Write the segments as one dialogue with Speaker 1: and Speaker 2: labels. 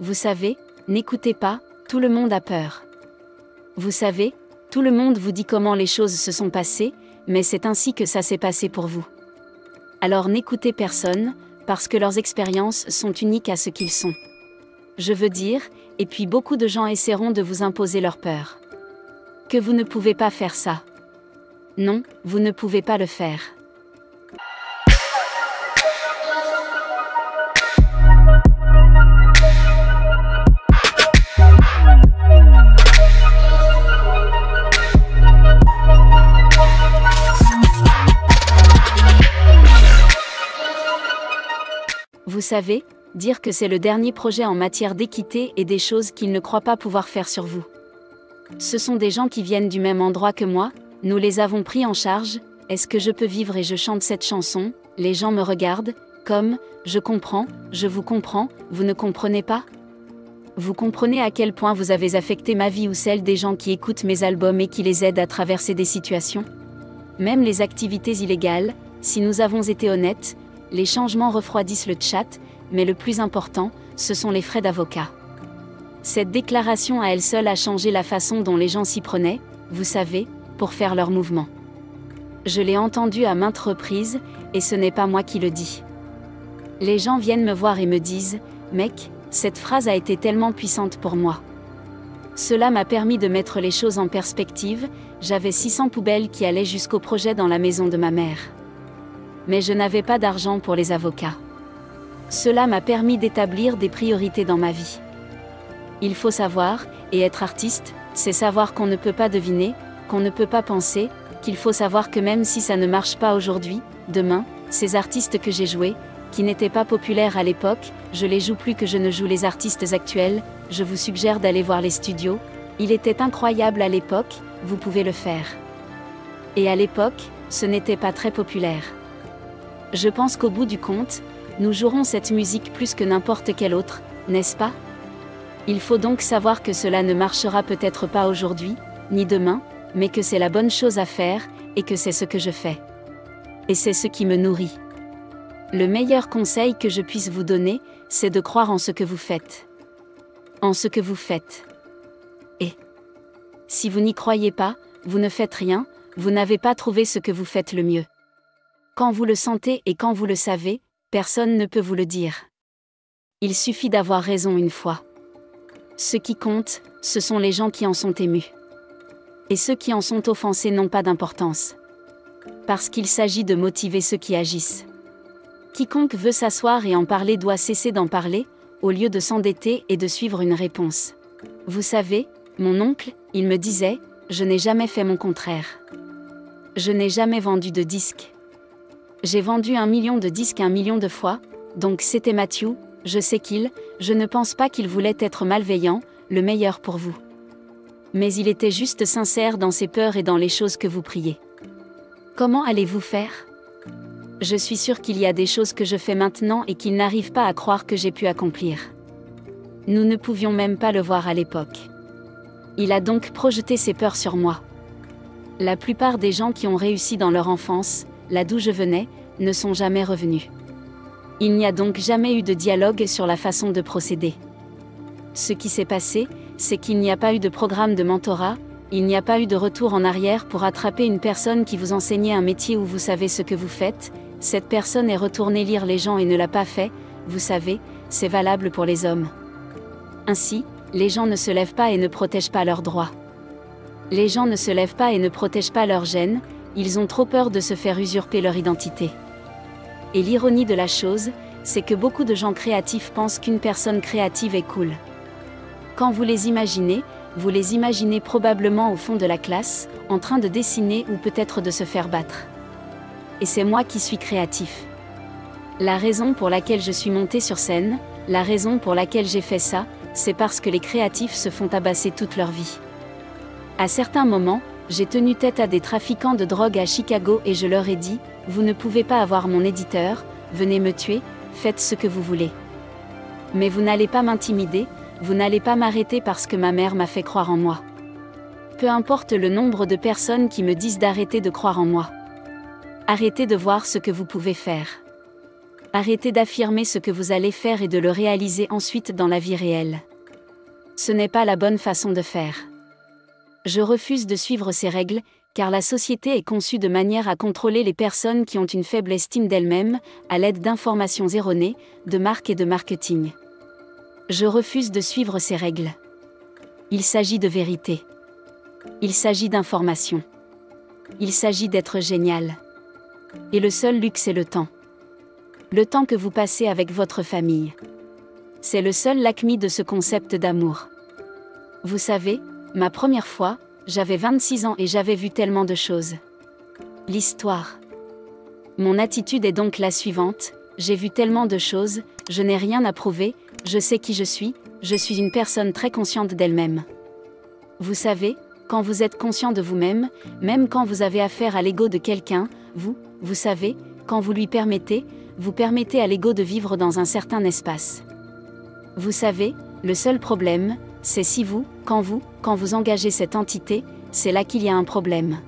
Speaker 1: Vous savez, n'écoutez pas, tout le monde a peur. Vous savez, tout le monde vous dit comment les choses se sont passées, mais c'est ainsi que ça s'est passé pour vous. Alors n'écoutez personne, parce que leurs expériences sont uniques à ce qu'ils sont. Je veux dire, et puis beaucoup de gens essaieront de vous imposer leur peur. Que vous ne pouvez pas faire ça. Non, vous ne pouvez pas le faire. Vous savez, dire que c'est le dernier projet en matière d'équité et des choses qu'ils ne croient pas pouvoir faire sur vous. Ce sont des gens qui viennent du même endroit que moi, nous les avons pris en charge, est-ce que je peux vivre et je chante cette chanson, les gens me regardent, comme, je comprends, je vous comprends, vous ne comprenez pas ? Vous comprenez à quel point vous avez affecté ma vie ou celle des gens qui écoutent mes albums et qui les aident à traverser des situations ? Même les activités illégales, si nous avons été honnêtes, les changements refroidissent le chat, mais le plus important, ce sont les frais d'avocat. Cette déclaration à elle seule a changé la façon dont les gens s'y prenaient, vous savez, pour faire leurs mouvements. Je l'ai entendu à maintes reprises, et ce n'est pas moi qui le dis. Les gens viennent me voir et me disent « Mec, cette phrase a été tellement puissante pour moi. » Cela m'a permis de mettre les choses en perspective, j'avais 600 poubelles qui allaient jusqu'au projet dans la maison de ma mère. Mais je n'avais pas d'argent pour les avocats. Cela m'a permis d'établir des priorités dans ma vie. Il faut savoir, et être artiste, c'est savoir qu'on ne peut pas deviner, qu'on ne peut pas penser, qu'il faut savoir que même si ça ne marche pas aujourd'hui, demain, ces artistes que j'ai joués, qui n'étaient pas populaires à l'époque, je les joue plus que je ne joue les artistes actuels, je vous suggère d'aller voir les studios, il était incroyable à l'époque, vous pouvez le faire. Et à l'époque, ce n'était pas très populaire. Je pense qu'au bout du compte, nous jouerons cette musique plus que n'importe quelle autre, n'est-ce pas ? Il faut donc savoir que cela ne marchera peut-être pas aujourd'hui, ni demain, mais que c'est la bonne chose à faire, et que c'est ce que je fais. Et c'est ce qui me nourrit. Le meilleur conseil que je puisse vous donner, c'est de croire en ce que vous faites. En ce que vous faites. Et si vous n'y croyez pas, vous ne faites rien, vous n'avez pas trouvé ce que vous faites le mieux. Quand vous le sentez et quand vous le savez, personne ne peut vous le dire. Il suffit d'avoir raison une fois. Ce qui compte, ce sont les gens qui en sont émus. Et ceux qui en sont offensés n'ont pas d'importance. Parce qu'il s'agit de motiver ceux qui agissent. Quiconque veut s'asseoir et en parler doit cesser d'en parler, au lieu de s'endetter et de suivre une réponse. Vous savez, mon oncle, il me disait, je n'ai jamais fait mon contraire. Je n'ai jamais vendu de disques. J'ai vendu 1 million de disques 1 million de fois, donc c'était Matthew, je sais je ne pense pas qu'il voulait être malveillant, le meilleur pour vous. Mais il était juste sincère dans ses peurs et dans les choses que vous priez. Comment allez-vous faire ? Je suis sûre qu'il y a des choses que je fais maintenant et qu'il n'arrive pas à croire que j'ai pu accomplir. Nous ne pouvions même pas le voir à l'époque. Il a donc projeté ses peurs sur moi. La plupart des gens qui ont réussi dans leur enfance, là d'où je venais, ne sont jamais revenus. Il n'y a donc jamais eu de dialogue sur la façon de procéder. Ce qui s'est passé, c'est qu'il n'y a pas eu de programme de mentorat, il n'y a pas eu de retour en arrière pour attraper une personne qui vous enseignait un métier où vous savez ce que vous faites, cette personne est retournée lire les gens et ne l'a pas fait, vous savez, c'est valable pour les hommes. Ainsi, les gens ne se lèvent pas et ne protègent pas leurs droits. Les gens ne se lèvent pas et ne protègent pas leur gène, ils ont trop peur de se faire usurper leur identité. Et l'ironie de la chose, c'est que beaucoup de gens créatifs pensent qu'une personne créative est cool. Quand vous les imaginez probablement au fond de la classe, en train de dessiner ou peut-être de se faire battre. Et c'est moi qui suis créatif. La raison pour laquelle je suis monté sur scène, la raison pour laquelle j'ai fait ça, c'est parce que les créatifs se font tabasser toute leur vie. À certains moments, j'ai tenu tête à des trafiquants de drogue à Chicago et je leur ai dit, vous ne pouvez pas avoir mon éditeur, venez me tuer, faites ce que vous voulez. Mais vous n'allez pas m'intimider, vous n'allez pas m'arrêter parce que ma mère m'a fait croire en moi. Peu importe le nombre de personnes qui me disent d'arrêter de croire en moi. Arrêtez de voir ce que vous pouvez faire. Arrêtez d'affirmer ce que vous allez faire et de le réaliser ensuite dans la vie réelle. Ce n'est pas la bonne façon de faire. Je refuse de suivre ces règles, car la société est conçue de manière à contrôler les personnes qui ont une faible estime d'elles-mêmes, à l'aide d'informations erronées, de marques et de marketing. Je refuse de suivre ces règles. Il s'agit de vérité. Il s'agit d'information. Il s'agit d'être génial. Et le seul luxe est le temps. Le temps que vous passez avec votre famille. C'est le seul l'acme de ce concept d'amour. Vous savez, ma première fois, j'avais 26 ans et j'avais vu tellement de choses. L'histoire. Mon attitude est donc la suivante, j'ai vu tellement de choses, je n'ai rien à prouver, je sais qui je suis une personne très consciente d'elle-même. Vous savez, quand vous êtes conscient de vous-même, même quand vous avez affaire à l'ego de quelqu'un, vous savez, quand vous lui permettez, vous permettez à l'ego de vivre dans un certain espace. Vous savez, le seul problème, c'est si quand vous engagez cette entité, c'est là qu'il y a un problème.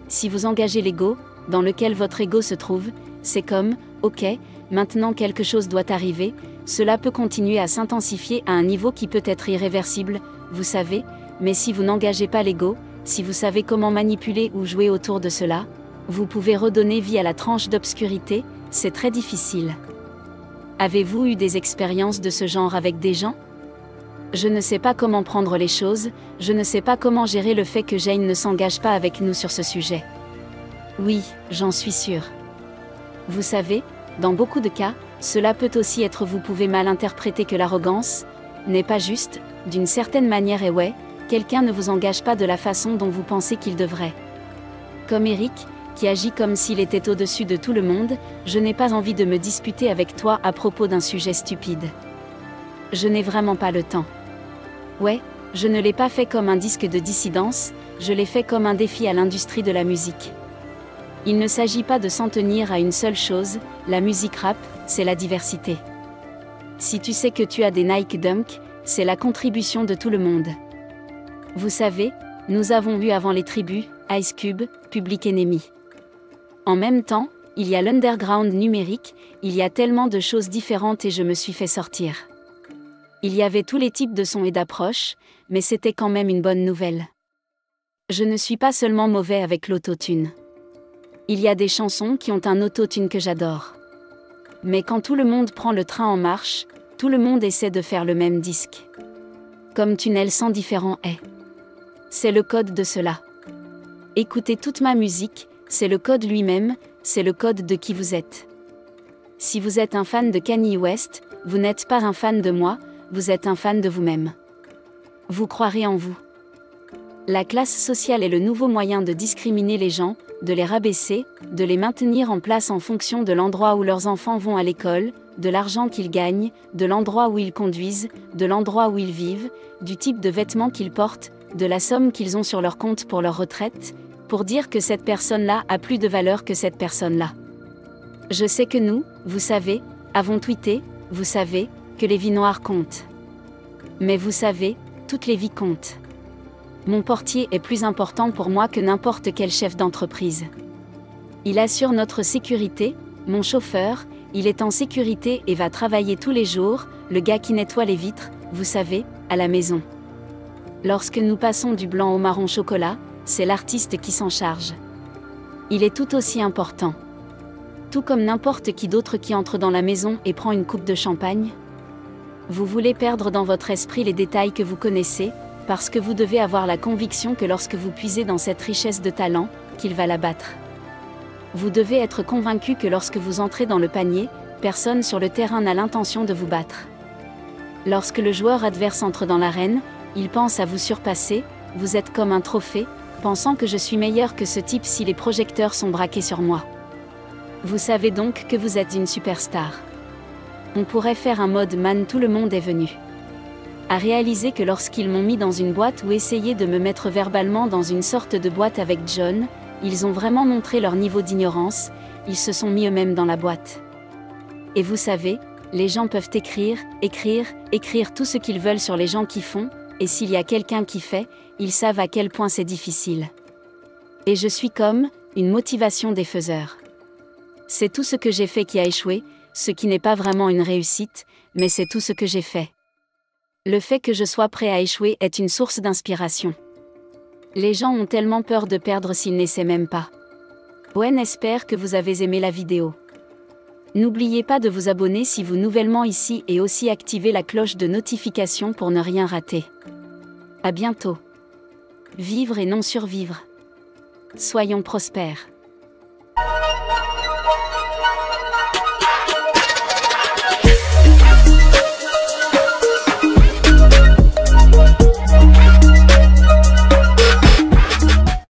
Speaker 1: Si vous engagez l'ego, dans lequel votre ego se trouve, c'est comme, ok, maintenant quelque chose doit arriver, cela peut continuer à s'intensifier à un niveau qui peut être irréversible, vous savez, mais si vous n'engagez pas l'ego, si vous savez comment manipuler ou jouer autour de cela, vous pouvez redonner vie à la tranche d'obscurité, c'est très difficile. Avez-vous eu des expériences de ce genre avec des gens ? Je ne sais pas comment prendre les choses, je ne sais pas comment gérer le fait que Jane ne s'engage pas avec nous sur ce sujet. Oui, j'en suis sûre. Vous savez, dans beaucoup de cas, cela peut aussi être vous pouvez mal interpréter que l'arrogance n'est pas juste, d'une certaine manière et ouais, quelqu'un ne vous engage pas de la façon dont vous pensez qu'il devrait. Comme Eric, qui agit comme s'il était au-dessus de tout le monde, je n'ai pas envie de me disputer avec toi à propos d'un sujet stupide. Je n'ai vraiment pas le temps. Ouais, je ne l'ai pas fait comme un disque de dissidence, je l'ai fait comme un défi à l'industrie de la musique. Il ne s'agit pas de s'en tenir à une seule chose, la musique rap, c'est la diversité. Si tu sais que tu as des Nike Dunk, c'est la contribution de tout le monde. Vous savez, nous avons eu avant les tribus, Ice Cube, Public Enemy. En même temps, il y a l'underground numérique, il y a tellement de choses différentes et je me suis fait sortir. Il y avait tous les types de sons et d'approches, mais c'était quand même une bonne nouvelle. Je ne suis pas seulement mauvais avec l'autotune. Il y a des chansons qui ont un autotune que j'adore. Mais quand tout le monde prend le train en marche, tout le monde essaie de faire le même disque. Comme Tunnel sans différent est. C'est le code de cela. Écoutez toute ma musique, c'est le code lui-même, c'est le code de qui vous êtes. Si vous êtes un fan de Kanye West, vous n'êtes pas un fan de moi, vous êtes un fan de vous-même. Vous croirez en vous. La classe sociale est le nouveau moyen de discriminer les gens, de les rabaisser, de les maintenir en place en fonction de l'endroit où leurs enfants vont à l'école, de l'argent qu'ils gagnent, de l'endroit où ils conduisent, de l'endroit où ils vivent, du type de vêtements qu'ils portent, de la somme qu'ils ont sur leur compte pour leur retraite, pour dire que cette personne-là a plus de valeur que cette personne-là. Je sais que nous, vous savez, avons tweeté, vous savez, que les vies noires comptent. Mais vous savez, toutes les vies comptent. Mon portier est plus important pour moi que n'importe quel chef d'entreprise. Il assure notre sécurité, mon chauffeur, il est en sécurité et va travailler tous les jours, le gars qui nettoie les vitres, vous savez, à la maison. Lorsque nous passons du blanc au marron chocolat, c'est l'artiste qui s'en charge. Il est tout aussi important. Tout comme n'importe qui d'autre qui entre dans la maison et prend une coupe de champagne. Vous voulez perdre dans votre esprit les détails que vous connaissez, parce que vous devez avoir la conviction que lorsque vous puisez dans cette richesse de talent, qu'il va la battre. Vous devez être convaincu que lorsque vous entrez dans le panier, personne sur le terrain n'a l'intention de vous battre. Lorsque le joueur adverse entre dans l'arène, il pense à vous surpasser, vous êtes comme un trophée, pensant que je suis meilleur que ce type si les projecteurs sont braqués sur moi. Vous savez donc que vous êtes une superstar. On pourrait faire un mode man tout le monde est venu. À réaliser que lorsqu'ils m'ont mis dans une boîte ou essayé de me mettre verbalement dans une sorte de boîte avec John, ils ont vraiment montré leur niveau d'ignorance, ils se sont mis eux-mêmes dans la boîte. Et vous savez, les gens peuvent écrire tout ce qu'ils veulent sur les gens qui font, et s'il y a quelqu'un qui fait, ils savent à quel point c'est difficile. Et je suis comme une motivation des faiseurs. C'est tout ce que j'ai fait qui a échoué, ce qui n'est pas vraiment une réussite, mais c'est tout ce que j'ai fait. Le fait que je sois prêt à échouer est une source d'inspiration. Les gens ont tellement peur de perdre s'ils n'essaient même pas. Owen espère que vous avez aimé la vidéo. N'oubliez pas de vous abonner si vous nouvellement ici et aussi activer la cloche de notification pour ne rien rater. À bientôt. Vivre et non survivre. Soyons prospères.